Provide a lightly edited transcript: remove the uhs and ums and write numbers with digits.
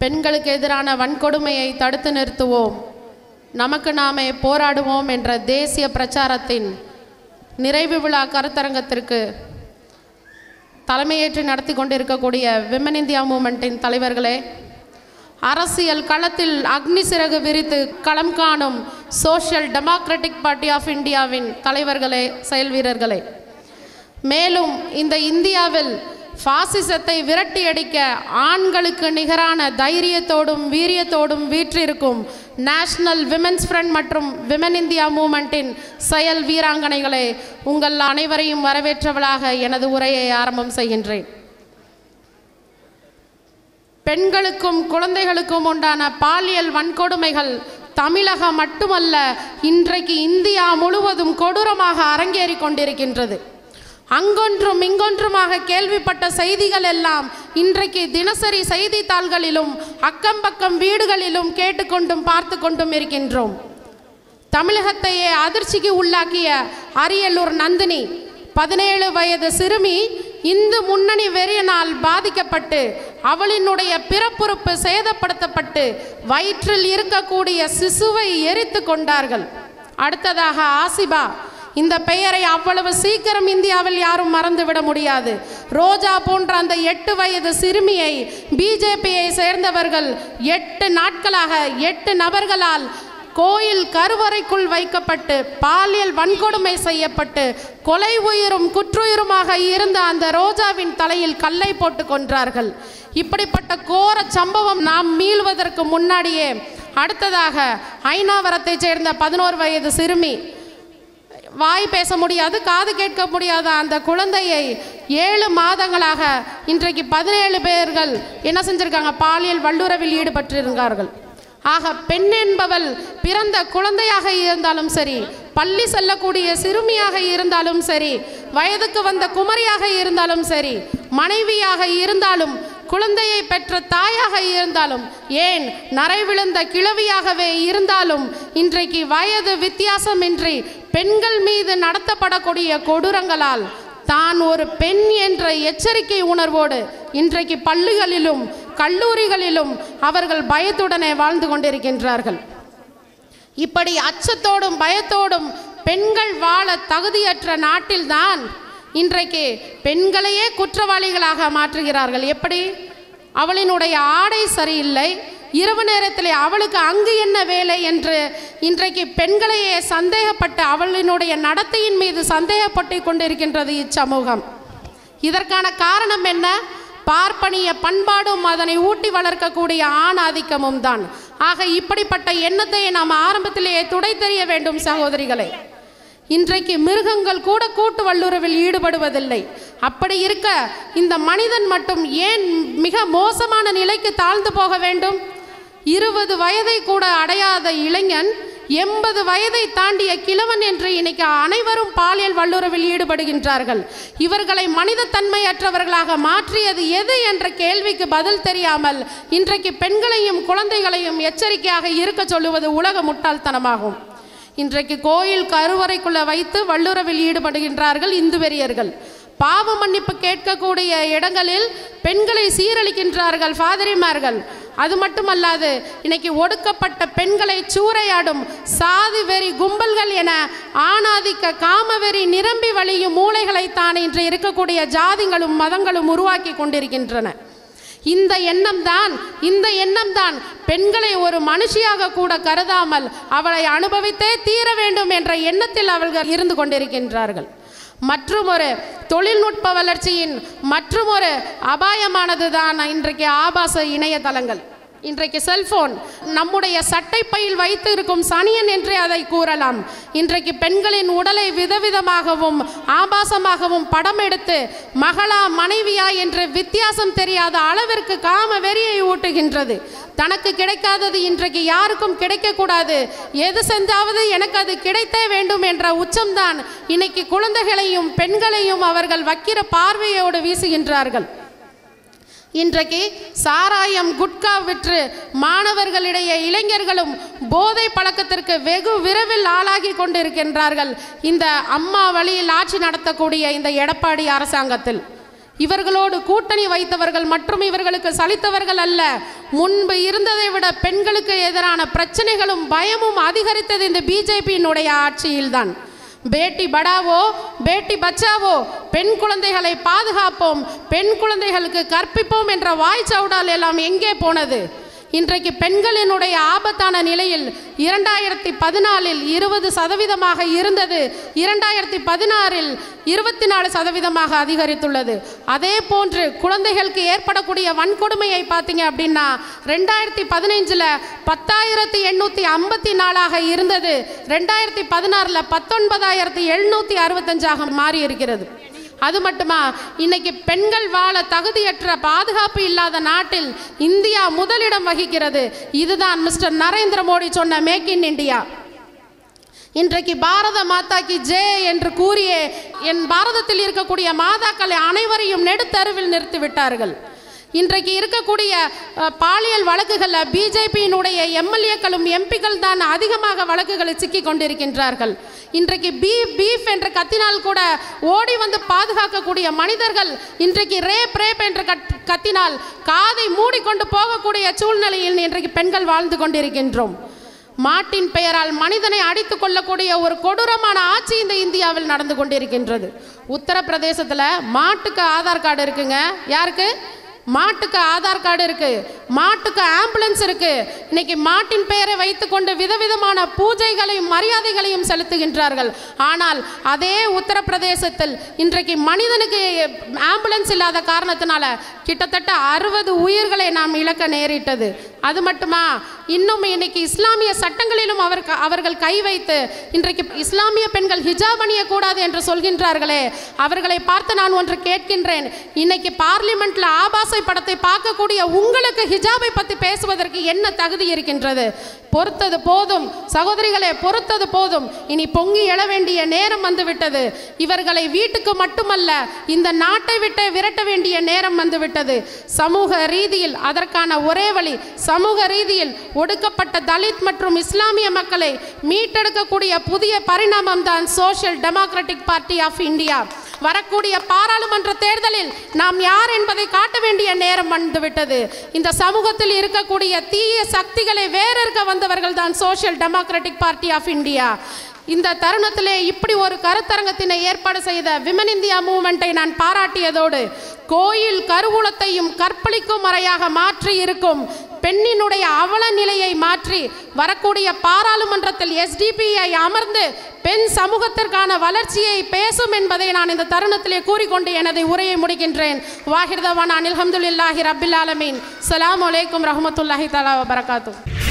பெண்களுக்கு எதிரான வன்கொடுமையை தடுத்து நிறுத்துவோம், நமக்கு நாமே போராடுவோம் என்ற தேசிய பிரச்சாரத்தின் நிறைவு விழா கருத்தரங்கத்திற்கு தலைமையேற்று நடத்தி கொண்டிருக்கக்கூடிய விமன் இந்தியா மூமெண்ட்டின் தலைவர்களே, அரசியல் களத்தில் அக்னி சிறகு விரித்து களம் காணும் சோஷியல் டெமோக்ராட்டிக் பார்ட்டி ஆஃப் இந்தியாவின் தலைவர்களே, செயல் வீரர்களே, மேலும் இந்த இந்தியாவில் பாசிசத்தை விரட்டி அடிக்க ஆண்களுக்கு நிகரான தைரியத்தோடும் வீரியத்தோடும் வீற்றிருக்கும் நேஷனல் விமென்ஸ் ஃப்ரண்ட் மற்றும் விமன் இந்தியா மூமெண்ட்டின் செயல் வீராங்கனைகளே, உங்கள் அனைவரையும் வரவேற்றவளாக எனது உரையை ஆரம்பம் செய்கின்றேன். பெண்களுக்கும் குழந்தைகளுக்கும் உண்டான பாலியல் வன்கொடுமைகள் தமிழகம் மட்டுமல்ல, இன்றைக்கு இந்தியா முழுவதும் கொடூரமாக அரங்கேறி கொண்டிருக்கின்றது. அங்கொன்றும் இங்கொன்றுமாக கேள்விப்பட்ட செய்திகள் எல்லாம் இன்றைக்கு தினசரி செய்தித்தாள்களிலும் அக்கம்பக்கம் வீடுகளிலும் கேட்டுக்கொண்டும் பார்த்து கொண்டும் இருக்கின்றோம். தமிழகத்தையே அதிர்ச்சிக்கு உள்ளாக்கிய அரியலூர் நந்தினி 17 வயது சிறுமி இந்து முன்னணி வெறியினால் பாதிக்கப்பட்டு அவளினுடைய பிறப்புறுப்பு சேதப்படுத்தப்பட்டு வயிற்றில் இருக்கக்கூடிய சிசுவை எரித்து கொண்டார்கள். அடுத்ததாக ஆசிபா, இந்த பெயரை அவ்வளவு சீக்கிரம் இந்தியாவில் யாரும் மறந்துவிட முடியாது. ரோஜா போன்ற அந்த 8 வயது சிறுமியை பிஜேபியை சேர்ந்தவர்கள் 8 நாட்களாக 8 நபர்களால் கோயில் கருவறைக்குள் வைக்கப்பட்டு பாலியல் வன்கொடுமை செய்யப்பட்டு கொலை உயிரும் குற்றுயிருமாக இருந்த அந்த ரோஜாவின் தலையில் கல்லை போட்டு கொன்றார்கள். இப்படிப்பட்ட கோர சம்பவம் நாம் மீள்வதற்கு முன்னாடியே அடுத்ததாக ஐனாவரத்தை சேர்ந்த 11 வயது சிறுமி, வாய் பேச முடியாது, காது கேட்க முடியாத அந்த குழந்தையை 7 மாதங்களாக இன்றைக்கு 17 பேர்கள் என்ன செஞ்சிருக்காங்க, பாலியல் வல்லுறவில் ஈடுபட்டிருந்தார்கள். ஆக பெண் என்பவள் பிறந்த குழந்தையாக இருந்தாலும் சரி, பள்ளி செல்லக்கூடிய சிறுமியாக இருந்தாலும் சரி, வயதுக்கு வந்த குமரியாக இருந்தாலும் சரி, மனைவியாக இருந்தாலும், குழந்தையை பெற்ற தாயாக இருந்தாலும், ஏன் நரை விழுந்த கிழவியாகவே இருந்தாலும், இன்றைக்கு வயது வித்தியாசமின்றி பெண்கள் மீது நடத்தப்படக்கூடிய கொடூரங்களால் தான் ஒரு பெண் என்ற எச்சரிக்கை உணர்வோடு இன்றைக்கு பள்ளிகளிலும் கல்லூரிகளிலும் அவர்கள் பயத்துடனே வாழ்ந்து கொண்டிருக்கின்றார்கள். இப்படி அச்சத்தோடும் பயத்தோடும் பெண்கள் வாழ தகுதியற்ற நாட்டில்தான் இன்றைக்கு பெண்களையே குற்றவாளிகளாக மாற்றுகிறார்கள். எப்படி? அவளினுடைய ஆடை சரியில்லை, இரவு நேரத்தில் அவளுக்கு அங்கு என்ன வேலை என்று இன்றைக்கு பெண்களையே சந்தேகப்பட்டு அவளினுடைய நடத்தையின் மீது சந்தேகப்பட்டு கொண்டிருக்கின்றது இச்சமூகம். இதற்கான காரணம் என்ன? பார்ப்பனிய பண்பாடும் அதனை ஊட்டி வளர்க்கக்கூடிய ஆண் ஆதிக்கமும் தான். ஆக இப்படிப்பட்ட எண்ணத்தை நாம் ஆரம்பத்திலேயே துடை தெரிய வேண்டும் சகோதரிகளே. இன்றைக்கு மிருகங்கள் கூட கூட்டு வல்லுறவில் ஈடுபடுவதில்லை. அப்படி இருக்க இந்த மனிதன் மட்டும் ஏன் மிக மோசமான நிலைக்கு தாழ்ந்து போக வேண்டும்? 20 வயதை கூட அடையாத இளைஞன் 80 வயதை தாண்டிய கிழவன் என்று இன்னைக்கு அனைவரும் பாலியல் வல்லுறவில் ஈடுபடுகின்றார்கள். இவர்களை மனித தன்மையற்றவர்களாக மாற்றியது எது என்ற கேள்விக்கு பதில் தெரியாமல் இன்றைக்கு பெண்களையும் குழந்தைகளையும் எச்சரிக்கையாக இருக்க சொல்லுவது உலக முட்டாள்தனமாகும். இன்றைக்கு கோயில் கருவறைக்குள்ள வைத்து வல்லுறவில் ஈடுபடுகின்றார்கள் இந்து வெறியர்கள். பாவ மன்னிப்பு கேட்கக்கூடிய இடங்களில் பெண்களை சீரழிக்கின்றார்கள் ஃபாதரிமார்கள். அது மட்டுமல்லாது இன்னைக்கு ஒடுக்கப்பட்ட பெண்களை சூறையாடும் சாதி வெறி கும்பல்கள் என ஆணாதிக்க காமவெறி நிரம்பி வழியும் மூளைகளைத்தான் இன்று இருக்கக்கூடிய ஜாதிகளும் மதங்களும் உருவாக்கி கொண்டிருக்கின்றன. இந்த எண்ணம் தான் பெண்களை ஒரு மனுஷியாக கூட கருதாமல் அவளை அனுபவித்தே தீர வேண்டும் என்ற எண்ணத்தில் அவர்கள் இருந்து கொண்டிருக்கின்றார்கள். மற்றும் ஒரு தொழில்நுட்ப வளர்ச்சியின் மற்றும் ஒரு அபாயமானது தான் இன்றைக்கு ஆபாச இணையதளங்கள். இன்றைக்கு செல்போன் நம்முடைய சட்டைப்பையில் வைத்து இருக்கும் சனியன் என்றே அதை கூறலாம். இன்றைக்கு பெண்களின் உடலை விதவிதமாகவும் ஆபாசமாகவும் படம் எடுத்து மகளா மனைவியா என்று வித்தியாசம் தெரியாத அளவிற்கு காம வெறியை ஊட்டுகின்றது. தனக்கு கிடைக்காதது இன்றைக்கு யாருக்கும் கிடைக்கக்கூடாது, எது செஞ்சாவது எனக்கு அது கிடைத்தே வேண்டும் என்ற உச்சம்தான் இன்னைக்கு குழந்தைகளையும் பெண்களையும் அவர்கள் வக்கிர பார்வையோடு வீசுகின்றார்கள். இன்றைக்கு சாராயம் குட்கா விற்று மாணவர்களிடையே இளைஞர்களும் போதை பழக்கத்திற்கு வெகு விரைவில் ஆளாகி கொண்டிருக்கின்றார்கள். இந்த அம்மா வழியில் ஆட்சி நடத்தக்கூடிய இந்த எடப்பாடி அரசாங்கத்தில் இவர்களோடு கூட்டணி வைத்தவர்கள் மற்றும் இவர்களுக்கு சலித்தவர்கள் அல்ல. முன்பு இருந்ததை விட பெண்களுக்கு எதிரான பிரச்சனைகளும் பயமும் அதிகரித்தது இந்த பிஜேபியினுடைய ஆட்சியில்தான். பேட்டி படாவோ பேட்டி பச்சாவோ, பெண் குழந்தைகளை பாதுகாப்போம், பெண் குழந்தைகளுக்கு கற்பிப்போம் என்ற வாய்ச்சவுடால் எல்லாம் எங்கே போனது? இன்றைக்கு பெண்களினுடைய ஆபத்தான நிலையில் 2014 20% இருந்தது, 2016 24% அதிகரித்துள்ளது. அதே போன்று குழந்தைகளுக்கு ஏற்படக்கூடிய வன்கொடுமையை பார்த்தீங்க அப்படின்னா 2015 10,854 இருந்தது, 2016 19,765 மாறி இருக்கிறது. அது மட்டுமா, இன்னைக்கு பெண்கள் வாழ தகுதியற்ற பாதுகாப்பு இல்லாத நாட்டில் இந்தியா முதலிடம் வகிக்கிறது. இதுதான் மிஸ்டர் நரேந்திர மோடி சொன்ன மேக் இன் இந்தியா. இன்றைக்கு பாரத மாதா கி ஜெய் என்று கூறிய என் பாரதத்தில் இருக்கக்கூடிய மாதாக்களை அனைவரையும் நெடுத்தருவில் நிறுத்திவிட்டார்கள். இன்றைக்கு இருக்கக்கூடிய பாலியல் வழக்குகளில் பிஜேபியினுடைய எம்எல்ஏக்களும் எம்பிக்கள் தான் அதிகமாக வழக்குகளில் சிக்கி கொண்டிருக்கின்றார்கள். இன்றைக்கு பீஃப் என்று கத்தினால் கூட ஓடி வந்து பாதுகாக்கக்கூடிய மனிதர்கள் இன்றைக்கு ரேப் என்று கத்தினால் காதை மூடிக்கொண்டு போகக்கூடிய சூழ்நிலையில் இன்றைக்கு பெண்கள் வாழ்ந்து கொண்டிருக்கின்றோம். மாட்டின் பெயரால் மனிதனை அடித்து கொள்ளக்கூடிய ஒரு கொடூரமான ஆட்சி இந்த இந்தியாவில் நடந்து கொண்டிருக்கின்றது. உத்தரப்பிரதேசத்தில் மாட்டுக்கு ஆதார் கார்டு இருக்குங்க. யாருக்கு? மாட்டுக்கு ஆதார் கார்டு இருக்கு, மாட்டுக்கு ஆம்புலன்ஸ் இருக்கு. இன்னைக்கு மாட்டின் பெயரை வைத்துக்கொண்டு விதவிதமான பூஜைகளையும் மரியாதைகளையும் செலுத்துகின்றார்கள். ஆனால் அதே உத்தரப்பிரதேசத்தில் இன்றைக்கு மனிதனுக்கு ஆம்புலன்ஸ் இல்லாத காரணத்தினால கிட்டத்தட்ட 60 உயிர்களை நாம் இழக்க நேரிட்டது. அது மட்டுமா, இன்னும் இன்னைக்கு இஸ்லாமிய சட்டங்களிலும் அவர்கள் கை வைத்து இன்றைக்கு இஸ்லாமிய பெண்கள் ஹிஜாப் அணியக்கூடாது என்று சொல்கின்றார்களே, அவர்களை பார்த்து நான் ஒன்று கேட்கின்றேன். இன்னைக்கு பார்லிமெண்ட்ல ஆபாச படத்தை பார்க்கக்கூடிய உங்களுக்கு ஹிஜாபை பற்றி பேசுவதற்கு என்ன தகுதி இருக்கின்றது? பொறுத்தது போதும் சகோதரிகளே, பொறுத்தது போதும். இனி பொங்கி எழ வேண்டிய நேரம் வந்துவிட்டது. இவர்களை வீட்டுக்கு மட்டுமல்ல இந்த நாட்டை விட்டு விரட்ட வேண்டிய நேரம் வந்துவிட்டது. சமூக ரீதியில் அதற்கான ஒரே வழி, சமூக ரீதியில் ஒடுக்கப்பட்ட தலித் மற்றும் இஸ்லாமிய மக்களை மீட்டெடுக்கக்கூடிய புதிய பரிணாமம் தான் social democratic party of India. வரக்கூடிய பாராளுமன்ற தேர்தலில் நாம் யார் என்பதை காட்ட வேண்டிய நேரம் வந்துவிட்டது. இந்த சமூகத்தில் இருக்கக்கூடிய தீய சக்திகளை வேறறுக்க வந்தவர்கள் தான் social democratic party of India. இந்த தருணத்திலே இப்படி ஒரு கருத்தரங்கத்தினை ஏற்பாடு செய்த விமன் இந்தியா மூவ்மெண்ட்டை நான் பாராட்டியதோடு, கோயில் கருவூலத்தையும் கற்பழிக்கும் அறையாக மாற்றி இருக்கும் பெண்ணினுடைய அவல நிலையை மாற்றி வரக்கூடிய பாராளுமன்றத்தில் SDPI அமர்ந்து பெண் சமூகத்திற்கான வளர்ச்சியை பேசும் என்பதை நான் இந்த தருணத்திலே கூறிக்கொண்டு எனது உரையை முடிக்கின்றேன். வாஹிர் தவானா அல்ஹம்துலில்லாஹி ரப்பில் ஆலமீன். அஸ்ஸலாமு அலைக்கும் ரஹ்மத்துல்லாஹி தஆலா வ பரகாத்துஹு.